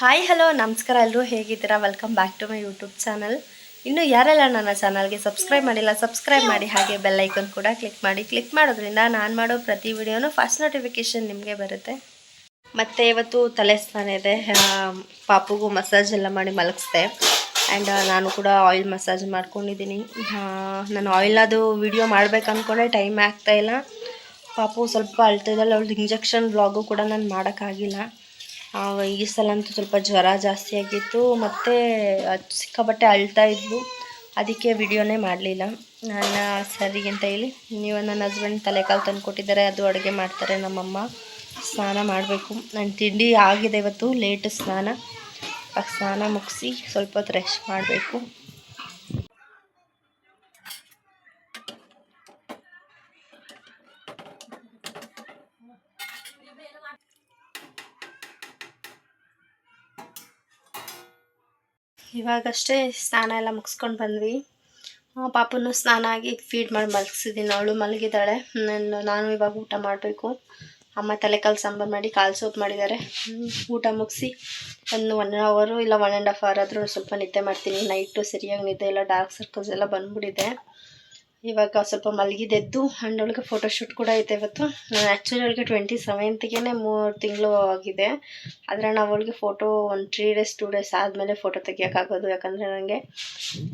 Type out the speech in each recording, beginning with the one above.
Hi hello ನಮಸ್ಕಾರ ಎಲ್ಲರೂ ಹೇಗಿದ್ದೀರಾ? Welcome back to my YouTube channel. ಇನ್ನು ಯಾರೆಲ್ಲ ನನ್ನ ಚಾನಲ್ಗೆ ಸಬ್ಸ್ಕ್ರೈಬ್ ಮಾಡಿಲ್ಲ ಸಬ್ಸ್ಕ್ರೈಬ್ ಮಾಡಿ, ಹಾಗೆ ಬೆಲ್ ಐಕನ್ ಕೂಡ ಕ್ಲಿಕ್ ಮಾಡಿ. ಕ್ಲಿಕ್ ಮಾಡೋದ್ರಿಂದ ನಾನು ಮಾಡೋ ಪ್ರತಿ ವಿಡಿಯೋನೂ ಫಸ್ಟ್ ನೋಟಿಫಿಕೇಷನ್ ನಿಮಗೆ ಬರುತ್ತೆ. ಮತ್ತು ಇವತ್ತು ತಲೆ ಸ್ನಾನ ಇದೆ, ಪಾಪುಗೂ ಮಸಾಜ್ ಎಲ್ಲ ಮಾಡಿ ಮಲಗಿಸ್ದೆ. ಆ್ಯಂಡ್ ನಾನು ಕೂಡ ಆಯಿಲ್ ಮಸಾಜ್ ಮಾಡ್ಕೊಂಡಿದ್ದೀನಿ. ನಾನು ಆಯಿಲ್ ಅದು ವಿಡಿಯೋ ಮಾಡ್ಬೇಕು ಅಂದ್ಕೊಂಡೆ ಟೈಮ್ ಆಗ್ತಾಯಿಲ್ಲ. ಪಾಪು ಸ್ವಲ್ಪ ಅಳ್ತಿದ್ದಲ್ಲ, ಅವಳದು ಇಂಜೆಕ್ಷನ್ ಬ್ಲಾಗು ಕೂಡ ನಾನು ಮಾಡೋಕ್ಕಾಗಿಲ್ಲ. ಈ ಸಲ ಅಂತೂ ಸ್ವಲ್ಪ ಜ್ವರ ಜಾಸ್ತಿ ಆಗಿತ್ತು, ಮತ್ತು ಸಿಕ್ಕಾಪಟ್ಟೆ ಅಳ್ತಾ ಇದ್ವು. ಅದಕ್ಕೆ ವಿಡಿಯೋನೇ ಮಾಡಲಿಲ್ಲ ನಾನು. ಸರಿ ಅಂತ ಹೇಳಿ ನೀವು ನನ್ನ ಹಸ್ಬೆಂಡ್ ತಲೆಕಾಲು ತಂದು ಕೊಟ್ಟಿದ್ದಾರೆ, ಅದು ಅಡುಗೆ ಮಾಡ್ತಾರೆ ನಮ್ಮಮ್ಮ. ಸ್ನಾನ ಮಾಡಬೇಕು. ನಾನು ತಿಂಡಿ ಆಗಿದೆ, ಇವತ್ತು ಲೇಟ್ ಸ್ನಾನ. ಸ್ನಾನ ಮುಗಿಸಿ ಸ್ವಲ್ಪ ಹೊತ್ತು ರೆಸ್ಟ್ ಮಾಡಬೇಕು. ಇವಾಗಷ್ಟೇ ಸ್ನಾನ ಎಲ್ಲ ಮುಗಿಸ್ಕೊಂಡು ಬಂದ್ವಿ. ಪಾಪನ್ನು ಸ್ನಾನ ಆಗಿ ಫೀಡ್ ಮಾಡಿ ಮಲಗಿಸಿದ್ದೀನಿ, ಅವಳು ಮಲಗಿದ್ದಾಳೆ. ನಾನು ಇವಾಗ ಊಟ ಮಾಡಬೇಕು. ಅಮ್ಮ ತಲೆಕಾಲು ಸಾಂಬಾರು ಮಾಡಿ ಕಾಲು ಸೋಪ್ ಮಾಡಿದ್ದಾರೆ. ಊಟ ಮುಗಿಸಿ ಒಂದು 1 ಅವರು ಇಲ್ಲ 1.5 ಅವರ್ ಆದರೂ ಸ್ವಲ್ಪ ನಿದ್ದೆ ಮಾಡ್ತೀನಿ. ನೈಟು ಸರಿಯಾಗಿ ನಿದ್ದೆ ಇಲ್ಲ, ಡಾರ್ಕ್ ಸರ್ಕಲ್ಸ್ ಎಲ್ಲ ಬಂದ್ಬಿಟ್ಟಿದೆ. ಇವಾಗ ಸ್ವಲ್ಪ ಮಲಗಿದೆದ್ದು. ಆ್ಯಂಡ್ ಅವಳಿಗೆ ಫೋಟೋಶೂಟ್ ಕೂಡ ಐತೆ ಇವತ್ತು. ನಾನು ಆ್ಯಕ್ಚುಲಿ ಅವಳಿಗೆ 27ಗೆ 3 ತಿಂಗಳು ಆಗಿದೆ. ಆದರೆ ನಾವು ಅವಳಿಗೆ ಫೋಟೋ ಒಂದು 3 ಡೇಸ್ 2 ಡೇಸ್ ಆದಮೇಲೆ ಫೋಟೋ ತೆಗಿಯೋಕ್ಕಾಗೋದು. ಯಾಕಂದರೆ ನನಗೆ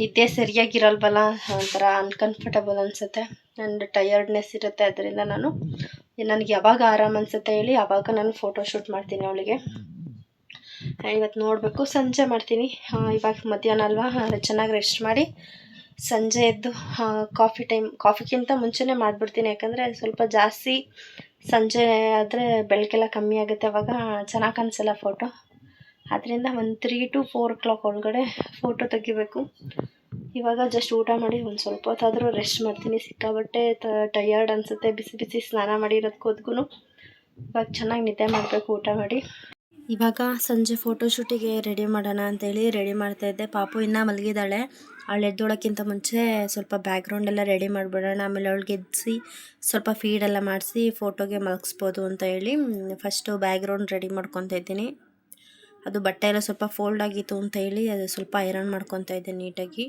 ನಿದ್ದೆ ಸರಿಯಾಗಿರಲ್ವಲ್ಲ, ಒಂಥರ ಅನ್ಕಂಫರ್ಟಬಲ್ ಅನಿಸುತ್ತೆ ಆ್ಯಂಡ್ ಟಯರ್ಡ್ನೆಸ್ ಇರುತ್ತೆ. ಅದರಿಂದ ನನಗೆ ಯಾವಾಗ ಆರಾಮ್ ಅನಿಸುತ್ತೆ ಹೇಳಿ ಆವಾಗ ನಾನು ಫೋಟೋಶೂಟ್ ಮಾಡ್ತೀನಿ ಅವಳಿಗೆ. ಇವತ್ತು ನೋಡಬೇಕು, ಸಂಜೆ ಮಾಡ್ತೀನಿ. ಇವಾಗ ಮಧ್ಯಾಹ್ನ ಅಲ್ವಾ, ಚೆನ್ನಾಗಿ ರೆಸ್ಟ್ ಮಾಡಿ ಸಂಜೆ ಎದ್ದು ಕಾಫಿಗಿಂತ ಮುಂಚೆನೇ ಮಾಡಿಬಿಡ್ತೀನಿ. ಯಾಕಂದರೆ ಸ್ವಲ್ಪ ಜಾಸ್ತಿ ಸಂಜೆ ಆದರೆ ಬೆಳಕೆಲ್ಲ ಕಮ್ಮಿ ಆಗುತ್ತೆ, ಅವಾಗ ಚೆನ್ನಾಗಿ ಕಾಣಿಸಲ್ಲ ಫೋಟೋ. ಅದರಿಂದ ಒಂದು 3 to 4 o'clock ಒಳಗಡೆ ಫೋಟೋ ತೆಗಿಬೇಕು. ಇವಾಗ ಜಸ್ಟ್ ಊಟ ಮಾಡಿ ಒಂದು ಸ್ವಲ್ಪ ಹೊತ್ತಾದರೂ ರೆಸ್ಟ್ ಮಾಡ್ತೀನಿ. ಸಿಕ್ಕಾಬಟ್ಟೆ ಟಯರ್ಡ್ ಅನಿಸುತ್ತೆ, ಬಿಸಿ ಬಿಸಿ ಸ್ನಾನ ಮಾಡಿರೋದಕ್ಕೂ. ಇವಾಗ ಚೆನ್ನಾಗಿ ನಿದ್ದೆ ಮಾಡಬೇಕು ಊಟ ಮಾಡಿ. ಇವಾಗ ಸಂಜೆ ಫೋಟೋಶೂಟಿಗೆ ರೆಡಿ ಮಾಡೋಣ ಅಂತೇಳಿ ರೆಡಿ ಮಾಡ್ತಾಯಿದ್ದೆ. ಪಾಪು ಇನ್ನೂ ಮಲಗಿದ್ದಾಳೆ. ಅವಳು ಎದ್ದೋಳಕ್ಕಿಂತ ಮುಂಚೆ ಸ್ವಲ್ಪ ಬ್ಯಾಕ್ಗ್ರೌಂಡ್ ಎಲ್ಲ ರೆಡಿ ಮಾಡಿಬಿಡೋಣ, ಆಮೇಲೆ ಅವಳಿಗೆ ಎದ್ದಿಸಿ ಸ್ವಲ್ಪ ಫೀಡೆಲ್ಲ ಮಾಡಿಸಿ ಫೋಟೋಗೆ ಮಲಗಿಸ್ಬೋದು ಅಂತ ಹೇಳಿ ಫಸ್ಟು ಬ್ಯಾಕ್ಗ್ರೌಂಡ್ ರೆಡಿ ಮಾಡ್ಕೊತಾ ಇದ್ದೀನಿ. ಅದು ಬಟ್ಟೆ ಎಲ್ಲ ಸ್ವಲ್ಪ ಫೋಲ್ಡ್ ಆಗಿತ್ತು ಅಂತ ಹೇಳಿ ಅದು ಸ್ವಲ್ಪ ಐರನ್ ಮಾಡ್ಕೊತಾ ಇದ್ದೆ ನೀಟಾಗಿ.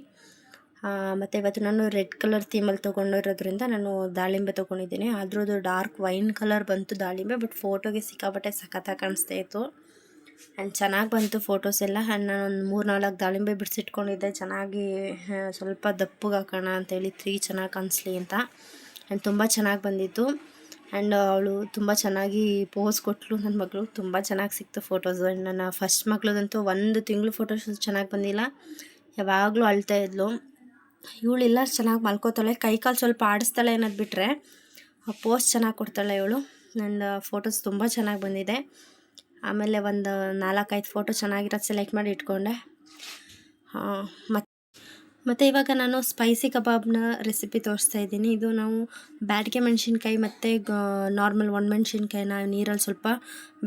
ಮತ್ತು ಇವತ್ತು ನಾನು ರೆಡ್ ಕಲರ್ ಥೀಮಲ್ಲಿ ತೊಗೊಂಡಿರೋದ್ರಿಂದ ನಾನು ದಾಳಿಂಬೆ ತೊಗೊಂಡಿದ್ದೀನಿ. ಆದರೂ ಅದು ಡಾರ್ಕ್ ವೈನ್ ಕಲರ್ ಬಂತು ದಾಳಿಂಬೆ, ಬಟ್ ಫೋಟೋಗೆ ಸಿಕ್ಕಾಪಟ್ಟೆ ಸಖತ್ತಾಗಿ ಕಾಣಿಸ್ತಾ ಇತ್ತು ಆ್ಯಂಡ್ ಚೆನ್ನಾಗಿ ಬಂತು ಫೋಟೋಸ್ ಎಲ್ಲ. ಆ್ಯಂಡ್ ನಾನು ಒಂದು 3-4 ದಾಳಿಂಬೆ ಬಿಡಿಸಿಟ್ಕೊಂಡಿದ್ದೆ, ಚೆನ್ನಾಗಿ ಸ್ವಲ್ಪ ದಪ್ಪಗೆ ಹಾಕೋಣ ಅಂತೇಳಿ 3 ಚೆನ್ನಾಗಿ ಕಾಣಿಸ್ಲಿ ಅಂತ. ಆ್ಯಂಡ್ ತುಂಬ ಚೆನ್ನಾಗಿ ಬಂದಿತ್ತು. ಆ್ಯಂಡ್ ಅವಳು ತುಂಬ ಚೆನ್ನಾಗಿ ಪೋಸ್ ಕೊಟ್ಟಳು. ನನ್ನ ಮಗಳು ತುಂಬ ಚೆನ್ನಾಗಿ ಸಿಕ್ತು ಫೋಟೋಸು. ಆ್ಯಂಡ್ ನನ್ನ ಫಸ್ಟ್ ಮಗಳದಂತೂ 1 ತಿಂಗಳು ಫೋಟೋಸ್ ಚೆನ್ನಾಗಿ ಬಂದಿಲ್ಲ, ಯಾವಾಗಲೂ ಅಳ್ತಾ ಇದ್ಲು. ಇವಳೆಲ್ಲ ಚೆನ್ನಾಗಿ ಮಲ್ಕೋತಾಳೆ, ಕೈಕಾಲು ಸ್ವಲ್ಪ ಆಡಿಸ್ತಾಳೆ ಅನ್ನೋದು ಬಿಟ್ಟರೆ ಪೋಸ್ ಚೆನ್ನಾಗಿ ಕೊಡ್ತಾಳೆ ಇವಳು. ಆ್ಯಂಡ್ ಫೋಟೋಸ್ ತುಂಬ ಚೆನ್ನಾಗಿ ಬಂದಿದೆ. ಆಮೇಲೆ ಒಂದು 4-5 ಫೋಟೋ ಚೆನ್ನಾಗಿರೋದು ಸೆಲೆಕ್ಟ್ ಮಾಡಿ ಇಟ್ಕೊಂಡೆ. ಮತ್ತು ಇವಾಗ ನಾನು ಸ್ಪೈಸಿ ಕಬಾಬ್ನ ರೆಸಿಪಿ ತೋರಿಸ್ತಾ ಇದ್ದೀನಿ. ಇದು ನಾವು ಬ್ಯಾಡಗೆ ಮೆಣಸಿನ್ಕಾಯಿ ಮತ್ತು ನಾರ್ಮಲ್ ಒಣಮೆಣ್ಸಿನ್ಕಾಯಿನ ನೀರಲ್ಲಿ ಸ್ವಲ್ಪ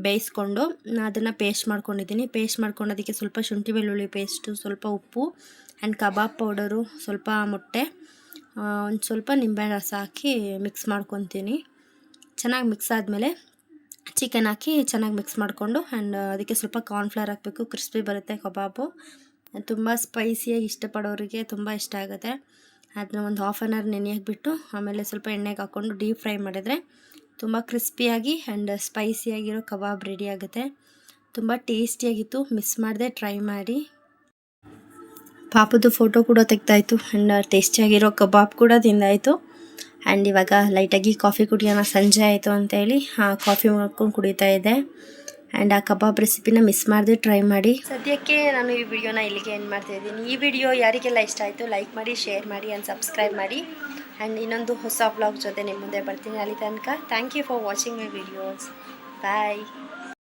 ಬೇಯಿಸ್ಕೊಂಡು ಅದನ್ನು ಪೇಸ್ಟ್ ಮಾಡ್ಕೊಂಡಿದ್ದೀನಿ. ಪೇಸ್ಟ್ ಮಾಡ್ಕೊಂಡು ಅದಕ್ಕೆ ಸ್ವಲ್ಪ ಶುಂಠಿ ಬೆಳ್ಳುಳ್ಳಿ ಪೇಸ್ಟು, ಸ್ವಲ್ಪ ಉಪ್ಪು ಆ್ಯಂಡ್ ಕಬಾಬ್ ಪೌಡರು, ಸ್ವಲ್ಪ ಮೊಟ್ಟೆ, ಒಂದು ಸ್ವಲ್ಪ ನಿಂಬೆ ರಸ ಹಾಕಿ ಮಿಕ್ಸ್ ಮಾಡ್ಕೊತೀನಿ. ಚೆನ್ನಾಗಿ ಮಿಕ್ಸ್ ಆದಮೇಲೆ ಚಿಕನ್ ಹಾಕಿ ಚೆನ್ನಾಗಿ ಮಿಕ್ಸ್ ಮಾಡಿಕೊಂಡು ಆ್ಯಂಡ್ ಅದಕ್ಕೆ ಸ್ವಲ್ಪ ಕಾರ್ನ್ಫ್ಲವರ್ ಹಾಕಬೇಕು, ಕ್ರಿಸ್ಪಿ ಬರುತ್ತೆ ಕಬಾಬು. ತುಂಬ ಸ್ಪೈಸಿಯಾಗಿ ಇಷ್ಟಪಡೋರಿಗೆ ತುಂಬ ಇಷ್ಟ ಆಗುತ್ತೆ. ಅದನ್ನ ಒಂದು 1/2 an hour ನೆನೆಯಾಗಿಬಿಟ್ಟು ಆಮೇಲೆ ಸ್ವಲ್ಪ ಎಣ್ಣೆಗೆ ಹಾಕ್ಕೊಂಡು ಡೀಪ್ ಫ್ರೈ ಮಾಡಿದರೆ ತುಂಬ ಕ್ರಿಸ್ಪಿಯಾಗಿ ಆ್ಯಂಡ್ ಸ್ಪೈಸಿಯಾಗಿರೋ ಕಬಾಬ್ ರೆಡಿ ಆಗುತ್ತೆ. ತುಂಬ ಟೇಸ್ಟಿಯಾಗಿತ್ತು, ಮಿಸ್ ಮಾಡದೆ ಟ್ರೈ ಮಾಡಿ. ಪಾಪದ್ದು ಫೋಟೋ ಕೂಡ ತೆಗ್ದಾಯಿತು ಆ್ಯಂಡ್ ಟೇಸ್ಟಿಯಾಗಿರೋ ಕಬಾಬ್ ಕೂಡ ತಿಂದಾಯಿತು. ಆ್ಯಂಡ್ ಇವಾಗ ಲೈಟಾಗಿ ಕಾಫಿ ಕುಡಿಯೋಣ, ಸಂಜೆ ಆಯಿತು ಅಂತೇಳಿ ಕಾಫಿ ಮಾಡ್ಕೊಂಡು ಕುಡಿತಾ ಇದ್ದೆ. ಆ್ಯಂಡ್ ಆ ಕಬಾಬ್ ರೆಸಿಪಿನ ಮಿಸ್ ಮಾಡದೆ ಟ್ರೈ ಮಾಡಿ. ಸದ್ಯಕ್ಕೆ ನಾನು ಈ ವಿಡಿಯೋನ ಇಲ್ಲಿಗೆ ಎಂಡ್ ಮಾಡ್ತಾಯಿದ್ದೀನಿ. ಈ ವಿಡಿಯೋ ಯಾರಿಗೆಲ್ಲ ಇಷ್ಟ ಆಯಿತು ಲೈಕ್ ಮಾಡಿ, ಶೇರ್ ಮಾಡಿ ಆ್ಯಂಡ್ ಸಬ್ಸ್ಕ್ರೈಬ್ ಮಾಡಿ. ಆ್ಯಂಡ್ ಇನ್ನೊಂದು ಹೊಸ ವ್ಲಾಗ್ ಜೊತೆ ನಿಮ್ಮ ಮುಂದೆ ಬರ್ತೀನಿ. ಅಲ್ಲಿ ತನಕ thank you for watching my videos. Bye.